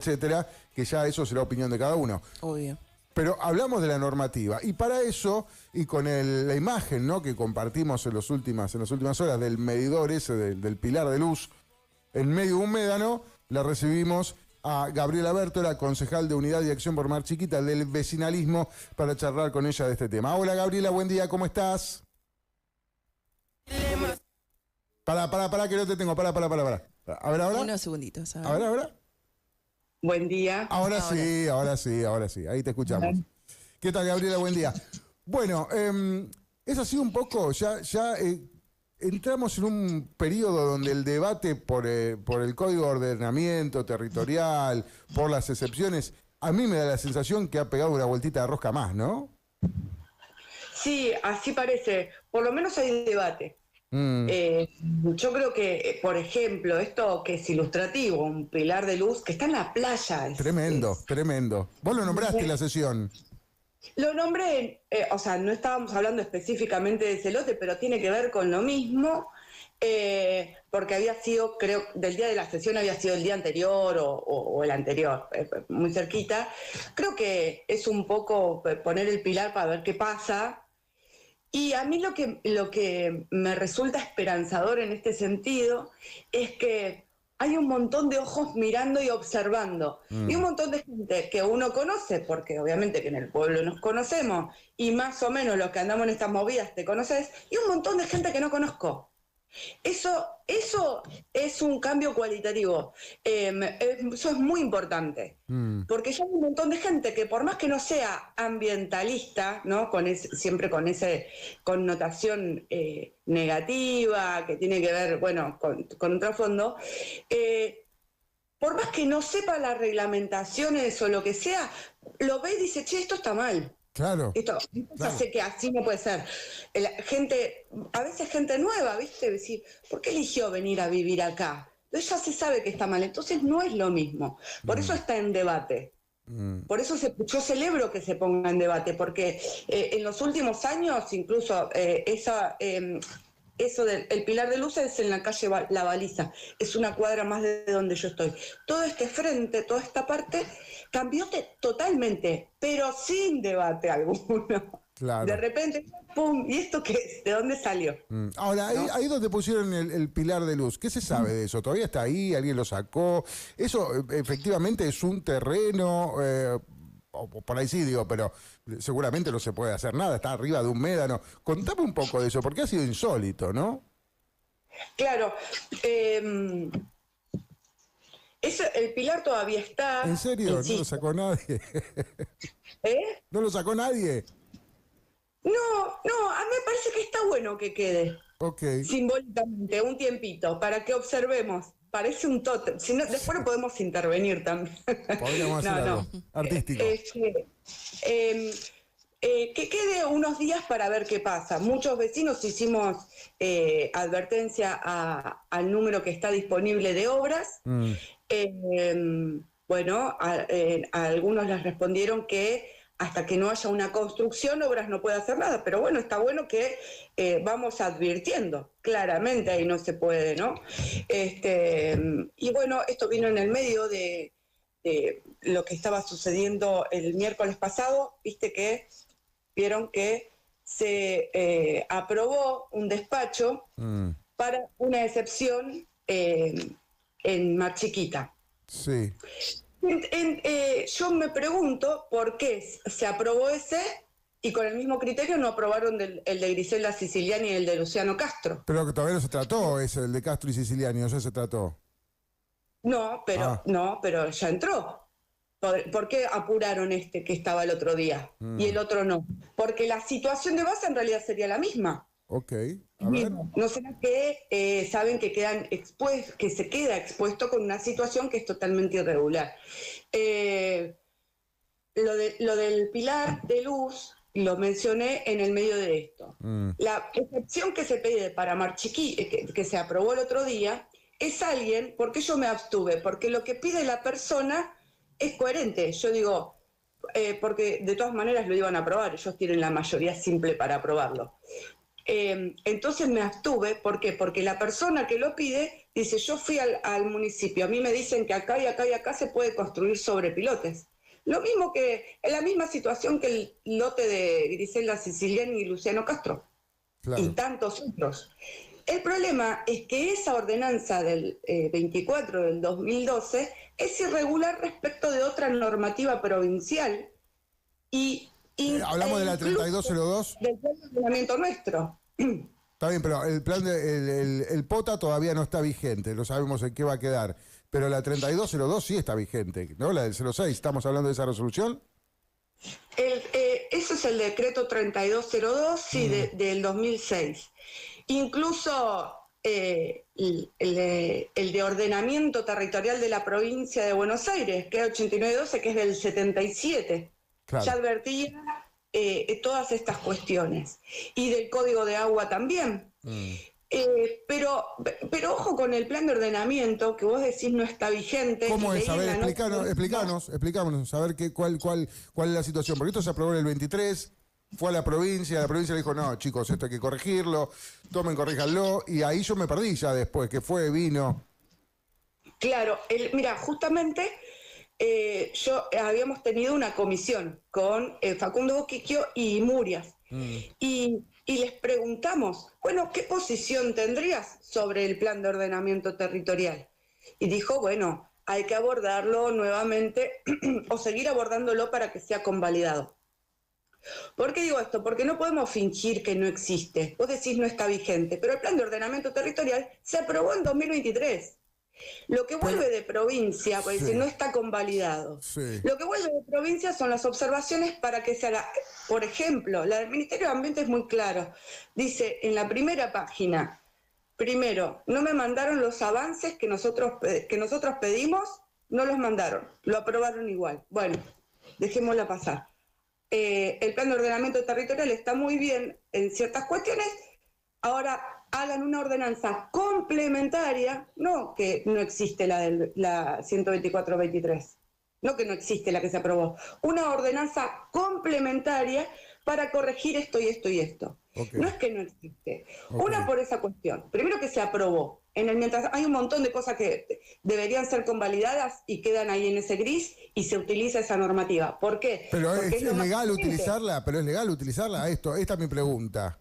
etcétera, que ya eso será opinión de cada uno. Obvio. Pero hablamos de la normativa, y para eso, y con la imagen, ¿no?, que compartimos en las últimas horas del medidor ese, del pilar de luz, en medio de un médano, la recibimos a Gabriela Bertola, concejal de Unidad y Acción por Mar Chiquita del vecinalismo, para charlar con ella de este tema. Hola Gabriela, buen día, ¿cómo estás? Para que no te tengo, para. A ver, ahora. Unos segunditos. Ahora. Buen día. Ahora sí, ahí te escuchamos. ¿Qué tal, Gabriela? Buen día. Bueno, es así un poco, ya entramos en un periodo donde el debate por el Código de Ordenamiento Territorial, por las excepciones, a mí me da la sensación que ha pegado una vueltita de rosca más, ¿no? Sí, así parece. Por lo menos hay debate. Yo creo que, por ejemplo, esto que es ilustrativo, un pilar de luz que está en la playa. Tremendo. Vos lo nombraste en la sesión. Lo nombré, o sea, no estábamos hablando específicamente de ese lote, pero tiene que ver con lo mismo, porque había sido, creo, del día de la sesión había sido el día anterior o el anterior, muy cerquita. Creo que es un poco poner el pilar para ver qué pasa. Y a mí lo que me resulta esperanzador en este sentido es que hay un montón de ojos mirando y observando. Y un montón de gente que uno conoce, porque obviamente que en el pueblo nos conocemos, y más o menos los que andamos en estas movidas te conoces, y un montón de gente que no conozco. Eso es un cambio cualitativo. Eso es muy importante. Porque ya hay un montón de gente que, por más que no sea ambientalista, ¿no?, siempre con esa connotación negativa, que tiene que ver, bueno, con un trasfondo, por más que no sepa las reglamentaciones o lo que sea, lo ve y dice, che, esto está mal. Claro. Esto hace que así no puede ser. A veces gente nueva, ¿viste? Decir, ¿por qué eligió venir a vivir acá? Entonces ya se sabe que está mal, entonces no es lo mismo. Por eso está en debate. Por eso yo celebro que se ponga en debate, porque en los últimos años, incluso eso del pilar de luz es en la calle La Baliza, es una cuadra más de donde yo estoy. Todo este frente, toda esta parte, cambió totalmente, pero sin debate alguno. Claro. De repente, ¡pum! ¿Y esto qué es? ¿De dónde salió? Ahora, ¿no? ahí donde pusieron el pilar de luz, ¿qué se sabe de eso? ¿Todavía está ahí? ¿Alguien lo sacó? ¿Eso efectivamente es un terreno? O por ahí sí digo, pero seguramente no se puede hacer nada, está arriba de un médano. Contame un poco de eso, porque ha sido insólito, ¿no? Claro. El pilar todavía está. ¿En serio? Insisto. ¿No lo sacó nadie? ¿Eh? ¿No lo sacó nadie? No, a mí me parece que está bueno que quede. Ok. Simbólicamente, un tiempito, para que observemos. Parece un tótem. Si no, después lo podemos intervenir también. Podríamos hacer algo artístico. Que quede unos días para ver qué pasa. Muchos vecinos hicimos advertencia al número que está disponible de obras. Bueno, a algunos les respondieron que hasta que no haya una construcción, obras no puede hacer nada. Pero bueno, está bueno que vamos advirtiendo. Claramente ahí no se puede, ¿no? Y bueno, esto vino en el medio de lo que estaba sucediendo el miércoles pasado. Vieron que se aprobó un despacho para una excepción en Mar Chiquita. Sí. Yo me pregunto por qué se aprobó ese y con el mismo criterio no aprobaron el de Griselda Siciliani y el de Luciano Castro. Pero que todavía no se trató, ese, el de Castro y Siciliani, ya se trató. No, pero ya entró. ¿Por qué apuraron este que estaba el otro día y el otro no? Porque la situación de base en realidad sería la misma. Ok, a ver. ¿No será que saben que que se queda expuesto con una situación que es totalmente irregular? Lo del pilar de luz lo mencioné en el medio de esto. La excepción que se pide para Mar Chiquita, que se aprobó el otro día, es alguien, porque yo me abstuve, porque lo que pide la persona es coherente. Yo digo, porque de todas maneras lo iban a aprobar, ellos tienen la mayoría simple para aprobarlo. Entonces me abstuve, ¿por qué? Porque la persona que lo pide Dice, yo fui al municipio, a mí me dicen que acá y acá y acá se puede construir sobre pilotes. Lo mismo que, en la misma situación que el lote de Griselda Siciliani y Luciano Castro, y Claro. tantos otros. El problema es que esa ordenanza del 24 del 2012 es irregular respecto de otra normativa provincial y Hablamos de la incluso 3202. del plan de ordenamiento nuestro. Está bien, pero el plan el POTA todavía no está vigente, no sabemos en qué va a quedar. Pero la 3202 sí está vigente, ¿no? La del 06, ¿estamos hablando de esa resolución? Eso es el decreto 3202, sí, del 2006. Incluso el de ordenamiento territorial de la provincia de Buenos Aires, que es 8912, que es del 77, Claro. ya advertía todas estas cuestiones. Y del Código de Agua también. Pero ojo con el plan de ordenamiento, que vos decís no está vigente. ¿Cómo es? A ver, explícanos, explícanos, a ver cuál es la situación. Porque esto se aprobó en el 23, fue a la provincia dijo, no, chicos, esto hay que corregirlo, corríjanlo, y ahí yo me perdí ya después, que vino. Claro, mira, justamente habíamos tenido una comisión con Facundo Boquiquio y Murias, y les preguntamos, bueno, ¿qué posición tendrías sobre el plan de ordenamiento territorial? Y dijo, bueno, hay que abordarlo nuevamente o seguir abordándolo para que sea convalidado. ¿Por qué digo esto? Porque no podemos fingir que no existe. Vos decís no está vigente, pero el plan de ordenamiento territorial se aprobó en 2023. Lo que vuelve de provincia, porque si no está convalidado, lo que vuelve de provincia son las observaciones para que se haga. Por ejemplo, la del Ministerio de Ambiente es muy claro. Dice en la primera página, primero, no me mandaron los avances que nosotros pedimos, no los mandaron, lo aprobaron igual. Bueno, dejémosla pasar. El plan de ordenamiento territorial está muy bien en ciertas cuestiones, ahora hagan una ordenanza complementaria, no que no existe la 124-23, no que no existe la que se aprobó, una ordenanza complementaria para corregir esto y esto y esto. Okay. No es que no existe. Okay. Una por esa cuestión. Primero que se aprobó. Mientras hay un montón de cosas que deberían ser convalidadas y quedan ahí en ese gris y se utiliza esa normativa. ¿Por qué? Pero es legal utilizarla, esta es mi pregunta.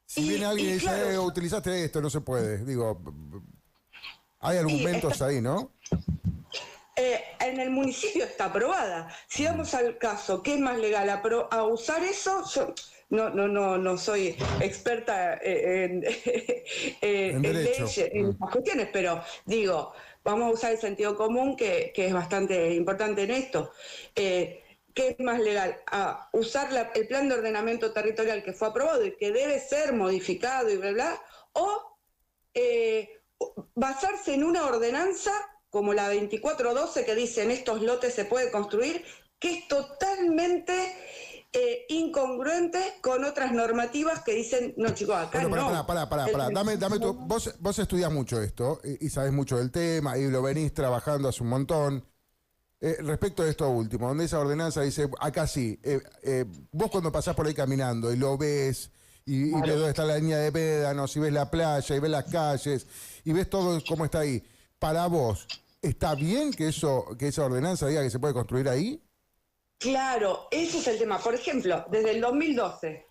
Si viene alguien y dice, claro, utilizaste esto, no se puede. Digo, hay argumentos ahí, ¿no? En el municipio está aprobada. Si vamos al caso, ¿qué es más legal? ¿A usar eso? Yo no soy experta en leyes, en estas cuestiones, pero digo, vamos a usar el sentido común, que es bastante importante en esto. ¿Qué es más legal? ¿A usar el plan de ordenamiento territorial que fue aprobado y que debe ser modificado y bla, bla? ¿O basarse en una ordenanza como la 2412 que dice en estos lotes se puede construir, que es totalmente incongruente con otras normativas que dicen, no chicos, acá bueno, no. Pará, dame tu, vos estudiás mucho esto y sabés mucho del tema y lo venís trabajando hace un montón. Respecto de esto último, donde esa ordenanza dice, acá sí, vos cuando pasás por ahí caminando y lo ves, y ves dónde está la línea de médanos, y ves la playa, y ves las calles, y ves todo cómo está ahí, para vos, ¿está bien que esa ordenanza diga que se puede construir ahí? Claro, ese es el tema. Por ejemplo, desde el 2012,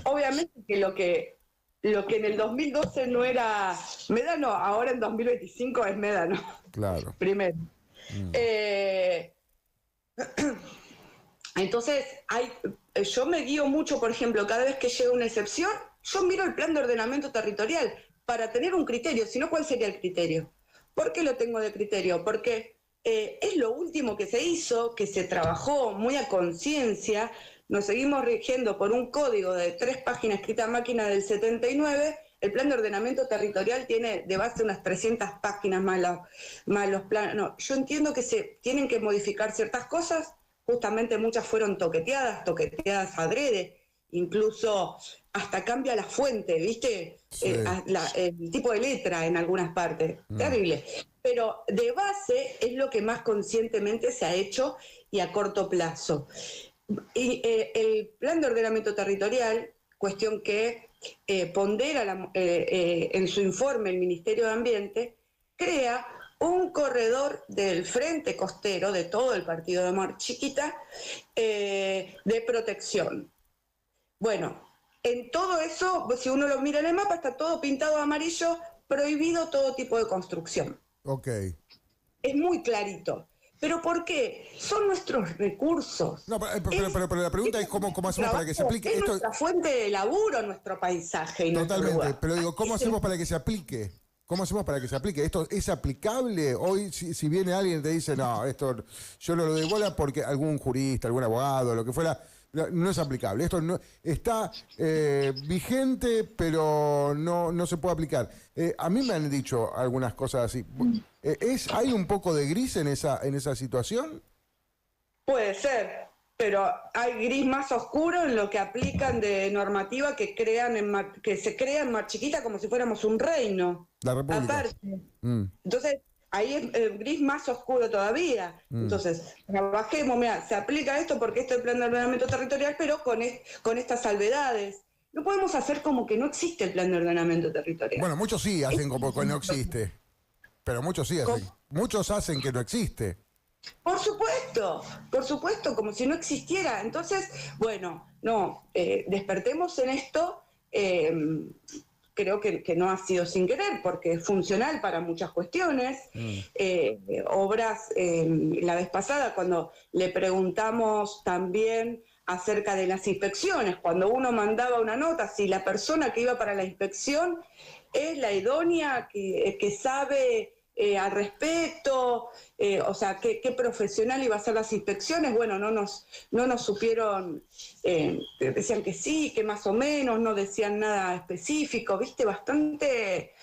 obviamente que lo que en el 2012 no era médano, ahora en 2025 es médano. Claro. Primero. Entonces, yo me guío mucho, por ejemplo, cada vez que llega una excepción, yo miro el plan de ordenamiento territorial para tener un criterio, si no, ¿cuál sería el criterio? ¿Por qué lo tengo de criterio? Porque es lo último que se hizo, que se trabajó muy a conciencia, nos seguimos rigiendo por un código de 3 páginas escrita a máquina del 79. El plan de ordenamiento territorial tiene de base unas 300 páginas más los planes. No, yo entiendo que se tienen que modificar ciertas cosas, justamente muchas fueron toqueteadas adrede, incluso hasta cambia la fuente, ¿viste? Sí. El tipo de letra en algunas partes, terrible. Pero de base es lo que más conscientemente se ha hecho y a corto plazo. Y el plan de ordenamiento territorial, cuestión que pondera en su informe el Ministerio de Ambiente, crea un corredor del frente costero de todo el partido de Mar Chiquita de protección. Bueno, en todo eso, si uno lo mira en el mapa, está todo pintado de amarillo, prohibido todo tipo de construcción. Ok. Es muy clarito. ¿Pero por qué? Son nuestros recursos. No, pero la pregunta es cómo hacemos para que se aplique es esto. nuestra fuente de laburo, nuestro paisaje y Totalmente, nuestro lugar. pero digo, ¿cómo hacemos para que se aplique? ¿Cómo hacemos para que se aplique? ¿Esto es aplicable? Hoy, si viene alguien y te dice, no, esto yo no lo doy bola porque algún jurista, algún abogado, lo que fuera, no es aplicable. Esto no está vigente, pero no se puede aplicar. A mí me han dicho algunas cosas así. ¿Hay un poco de gris en esa situación? Puede ser, pero hay gris más oscuro en lo que aplican de normativa que se crea en Mar Chiquita como si fuéramos un reino. La República. Aparte. Entonces, ahí es el gris más oscuro todavía. Entonces, trabajemos, mira, se aplica esto porque esto es el plan de ordenamiento territorial, pero con estas salvedades. No podemos hacer como que no existe el plan de ordenamiento territorial. Bueno, muchos sí hacen como que no existe. Pero muchos sí hacen. Muchos hacen que no existe. Por supuesto, como si no existiera. Entonces, bueno, despertemos en esto. Creo que no ha sido sin querer, porque es funcional para muchas cuestiones. Obras, la vez pasada, cuando le preguntamos también acerca de las inspecciones, cuando uno mandaba una nota, si la persona que iba para la inspección es la idónea, que sabe al respecto, o sea, qué profesional iba a hacer las inspecciones. Bueno, no nos supieron, decían que sí, que más o menos, no decían nada específico, viste, bastante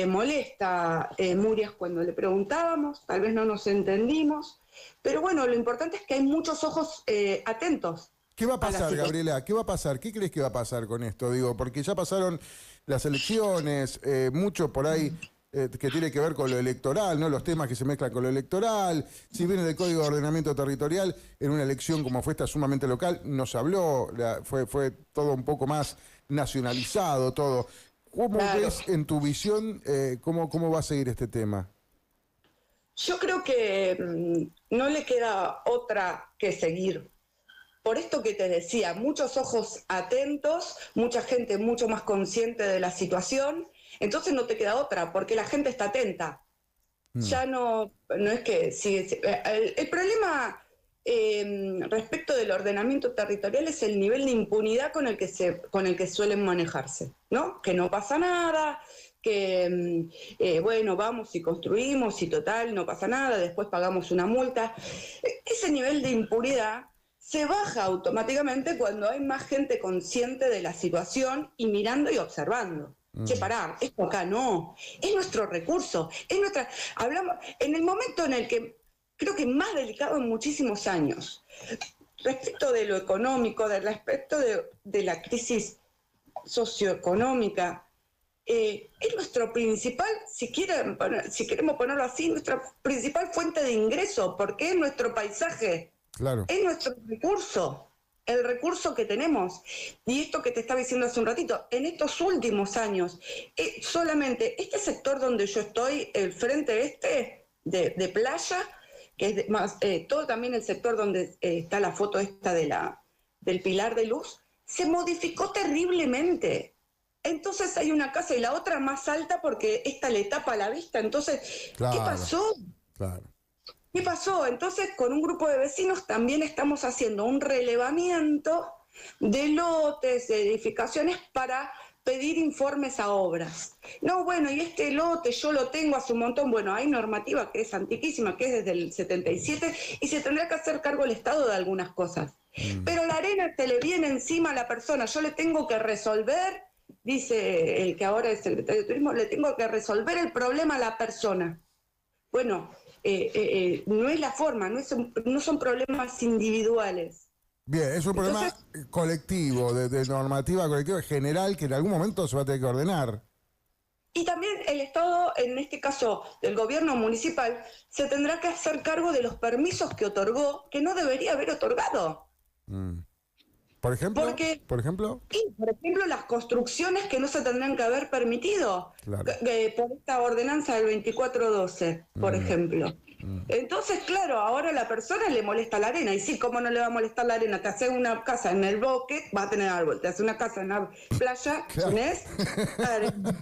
molesta Murias cuando le preguntábamos, tal vez no nos entendimos, pero bueno, lo importante es que hay muchos ojos atentos. ¿Qué va a pasar, Gabriela? ¿Qué va a pasar? ¿Qué crees que va a pasar con esto? Digo, porque ya pasaron las elecciones, mucho por ahí que tiene que ver con lo electoral, ¿no? Los temas que se mezclan con lo electoral. Si viene del Código de Ordenamiento Territorial, en una elección como fue esta sumamente local, no se habló, fue todo un poco más nacionalizado, todo. ¿Cómo ves en tu visión cómo va a seguir este tema? Yo creo que no le queda otra que seguir. Por esto que te decía, muchos ojos atentos, mucha gente mucho más consciente de la situación, entonces no te queda otra, porque la gente está atenta. Ya no es que... el problema respecto del ordenamiento territorial es el nivel de impunidad con el que suelen manejarse, ¿no? Que no pasa nada, que bueno, vamos y construimos y total, no pasa nada, después pagamos una multa. Ese nivel de impunidad se baja automáticamente cuando hay más gente consciente de la situación y mirando y observando. Che, pará, esto acá no, es nuestro recurso, hablamos en el momento en el que creo que más delicado en muchísimos años, respecto de lo económico, respecto de la crisis socioeconómica, es nuestro principal, si queremos ponerlo así, nuestra principal fuente de ingreso, porque es nuestro paisaje. Claro. Es nuestro recurso, el recurso que tenemos. Y esto que te estaba diciendo hace un ratito, en estos últimos años, solamente este sector donde yo estoy, el frente de playa, que es todo también el sector donde está la foto esta del Pilar de Luz, se modificó terriblemente. Entonces hay una casa y la otra más alta porque esta le tapa la vista. Entonces, claro, ¿qué pasó? Claro. ¿Qué pasó? Entonces, con un grupo de vecinos también estamos haciendo un relevamiento de lotes, de edificaciones para pedir informes a obras. No, bueno, y este lote yo lo tengo hace un montón. Bueno, hay normativa que es antiquísima, que es desde el 77, y se tendrá que hacer cargo el Estado de algunas cosas. Pero la arena se le viene encima a la persona, yo le tengo que resolver, dice el que ahora es secretario de Turismo, le tengo que resolver el problema a la persona. Bueno, no es la forma, no son problemas individuales. Bien, es un problema colectivo, de normativa colectiva general que en algún momento se va a tener que ordenar. Y también el Estado, en este caso del gobierno municipal, se tendrá que hacer cargo de los permisos que otorgó, que no debería haber otorgado. ¿Por ejemplo? Porque, ¿Por ejemplo? y, por ejemplo, las construcciones que no se tendrían que haber permitido Claro. por esta ordenanza del 2412, por ejemplo. Entonces, claro, ahora a la persona le molesta la arena. Y sí, ¿cómo no le va a molestar la arena? Te hace una casa en el bosque, va a tener árbol. Te hace una casa en la playa, Claro. ¿tenés? Arena.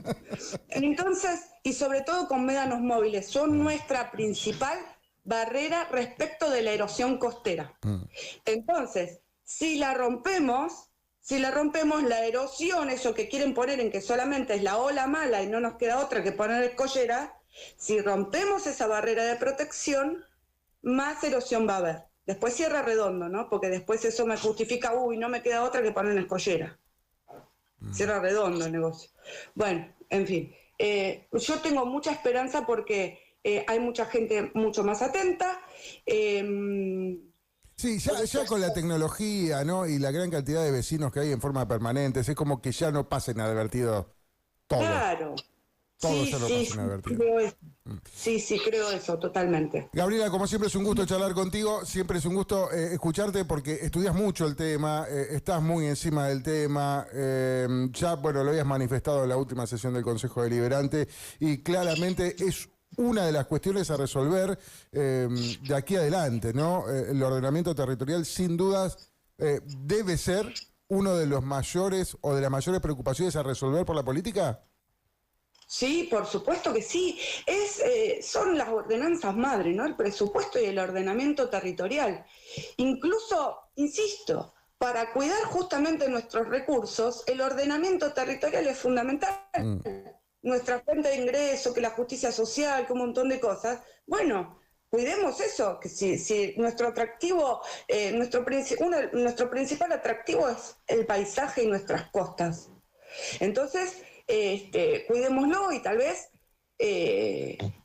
Entonces, y sobre todo con médanos móviles, son nuestra principal barrera respecto de la erosión costera. Entonces, si la rompemos, la erosión, eso que quieren poner en que solamente es la ola mala y no nos queda otra que poner escollera, si rompemos esa barrera de protección, más erosión va a haber. Después cierra redondo, ¿no? Porque después eso me justifica, no me queda otra que poner una escollera. Cierra redondo el negocio. Bueno, en fin. Yo tengo mucha esperanza porque hay mucha gente mucho más atenta. Sí, ya con la tecnología, ¿no? Y la gran cantidad de vecinos que hay en forma permanente, es como que ya no pasa inadvertido todo. Claro. Todo Sí, ya no pasa inadvertido. creo eso. Sí, creo eso, totalmente. Gabriela, como siempre es un gusto charlar contigo, siempre es un gusto escucharte porque estudias mucho el tema, estás muy encima del tema, ya, bueno, lo habías manifestado en la última sesión del Consejo Deliberante y claramente es una de las cuestiones a resolver de aquí adelante, ¿no? El ordenamiento territorial, sin dudas, debe ser uno de los mayores o de las mayores preocupaciones a resolver por la política. Sí, por supuesto que sí. Son las ordenanzas madre, ¿no? El presupuesto y el ordenamiento territorial. Incluso, insisto, para cuidar justamente nuestros recursos, el ordenamiento territorial es fundamental. Nuestra fuente de ingreso, que la justicia social, que un montón de cosas. Bueno, cuidemos eso, que si nuestro atractivo, nuestro principal atractivo es el paisaje y nuestras costas. Entonces, cuidémoslo y tal vez,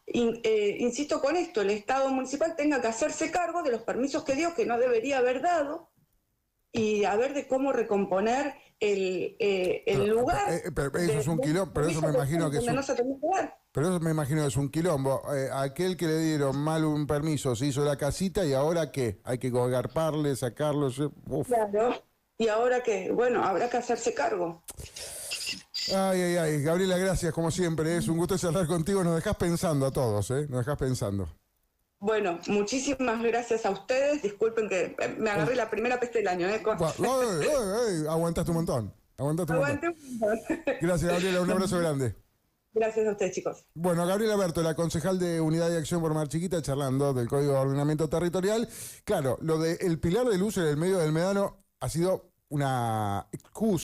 insisto con esto, el Estado municipal tenga que hacerse cargo de los permisos que dio, que no debería haber dado, y a ver de cómo recomponer el lugar. Pero eso es un quilombo, pero eso me imagino que es un, pero eso me imagino que es un quilombo. Aquel que le dieron mal un permiso se hizo la casita y ahora ¿qué? Hay que agarparle, sacarlo. Uf. Claro. ¿Y ahora qué? Bueno, habrá que hacerse cargo. Ay, Gabriela, gracias como siempre. Es un gusto charlar contigo. Nos dejás pensando a todos, ¿eh? Nos dejás pensando. Bueno, muchísimas gracias a ustedes. Disculpen que me agarré la primera peste del año. Aguantaste un montón. Aguanté un montón. Gracias, Gabriela. Un abrazo grande. Gracias a ustedes, chicos. Bueno, Gabriela Berto, la concejal de Unidad de Acción por Mar Chiquita, charlando del Código de Ordenamiento Territorial. Claro, lo del pilar de luz en el medio del médano ha sido una excusa.